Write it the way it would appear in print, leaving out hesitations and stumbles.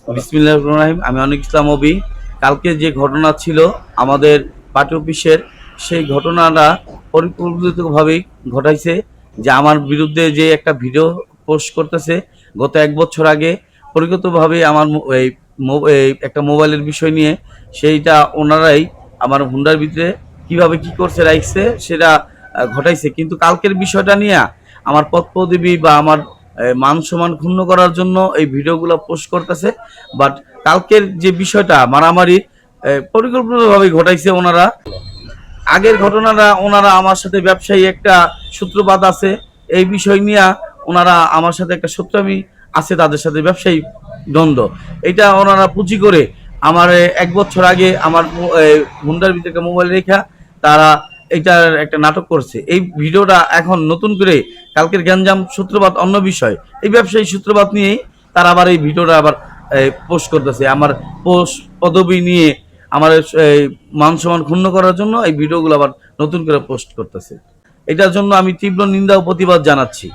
বিসমিল্লাহির রহমানির রহিম। আমি অনিক ইসলাম অবি। কালকে যে ঘটনা ছিল আমাদের পার্টি অফিসের, সেই ঘটনাটা পরিকল্পিতভাবেই ঘটাইছে। যে আমার বিরুদ্ধে যে একটা ভিডিও পোস্ট করতেছে গত 1 বছর আগে, পরিকল্পিতভাবে আমার এই একটা মোবাইলের বিষয় নিয়ে, সেইটা ওনারাই আমার হুন্ডার ভিতরে কিভাবে কি করছে রাখছে সেটা ঘটাইছে। কিন্তু কালকের বিষয়টা নিয়ে আমার পদ পদবী বা আমার মান সম্মান ক্ষুণ্ণ করার জন্য এই ভিডিওগুলো পোস্ট করতেছে। বাট কালকের যে বিষয়টা মারামারি পরিকল্পিতভাবে ঘটাইছে ওনারা। আগের ঘটনাটা ওনারা আমার সাথে ব্যবসায়ী একটা সূত্রপাত আছে, এই বিষয় নিয়ে ওনারা আমার সাথে একটা সূত্রামি আছে, তাদের সাথে ব্যবসায়ী দ্বন্দ্ব। এটা ওনারা পুঁজি করে আমার 1 বছর আগে আমার হুন্ডার ভিতরে মোবাইল রেখা তারা এইটার একটা নাটক করছে। এই ভিডিওটা এখন নতুন করে কালকের গ্যাঞ্জাম সূত্রপাত অন্য বিষয়, এই ব্যবসায়ী সূত্রপাত নিয়েই তারা আবার এই ভিডিওটা আবার পোস্ট করতেছে। আমার পোস্ট পদবি নিয়ে আমার এই মান সম্মান ক্ষুণ্ণ করার জন্য এই ভিডিওগুলো আবার নতুন করে পোস্ট করতেছে। এটার জন্য আমি তীব্র নিন্দা ও প্রতিবাদ জানাচ্ছি।